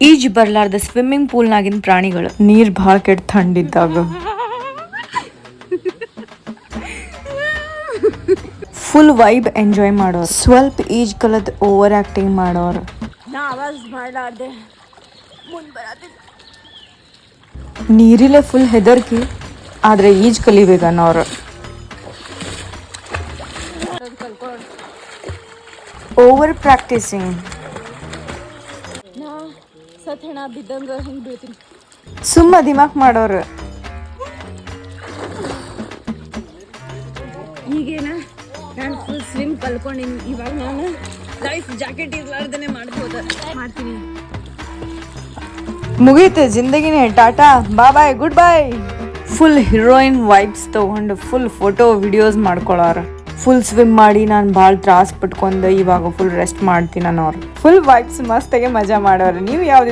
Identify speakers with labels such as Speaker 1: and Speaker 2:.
Speaker 1: ಈಜ್ ಬರ್ಲಾರ್ದ ಸ್ವಿಮ್ಮಿಂಗ್ ಪೂಲ್ನಾಗಿನ ಪ್ರಾಣಿಗಳು. ನೀರ್ ಭಾಳ ಕೆಟ್ಟ ಥಂಡಿದ್ದಾಗ ಫುಲ್ ವೈಬ್ ಎಂಜಾಯ್ ಮಾಡೋರು. ಸ್ವಲ್ಪ ಈಜ್ ಕಲದ್ ಓವರ್ ಆಕ್ಟಿಂಗ್ ಮಾಡೋರು. ನೀರಿಲೆ ಫುಲ್ ಹೆದರ್ಕಿ ಆದ್ರೆ ಈಜ್ ಕಲಿಬೇಕನ್ನೋರು. Over practising. ಸುಮ್ಮ ದಿಮಾಕ್ ಮಾಡೋರು.
Speaker 2: ಈಗೇನ ನಾನು ಫುಲ್ ಸ್ವಿಮ್ ಕಲ್ಕೊಂಡಿನಿ. ಇವಾಗ ನಾನು ಲೈಫ್ ಜಾಕೆಟ್ ಇರ್ಲಾರ್ದೇನೆ ಮಾಡ್ತೀನಿ.
Speaker 1: ಮುಗೀತು ಜಿಂದಗಿನೇ. Tata bye good bye. Full heroine vibes ತಗೊಂಡು ಫುಲ್ ಫೋಟೋ ವಿಡಿಯೋಸ್ ಮಾಡ್ಕೊಳ್ಳೋರು. ಫುಲ್ ಸ್ವಿಮ್ ಮಾಡಿ ನಾನು ಭಾಳ ತ್ರಾಸ ಪಟ್ಕೊಂಡು ಇವಾಗ ಫುಲ್ ರೆಸ್ಟ್ ಮಾಡ್ತೀನಿ ಅನ್ನೋರು. ಫುಲ್ ವೈಬ್ಸ್ ಮಸ್ತಾಗೆ ಮಜಾ ಮಾಡೋರು. ನೀವು ಯಾವ್ದು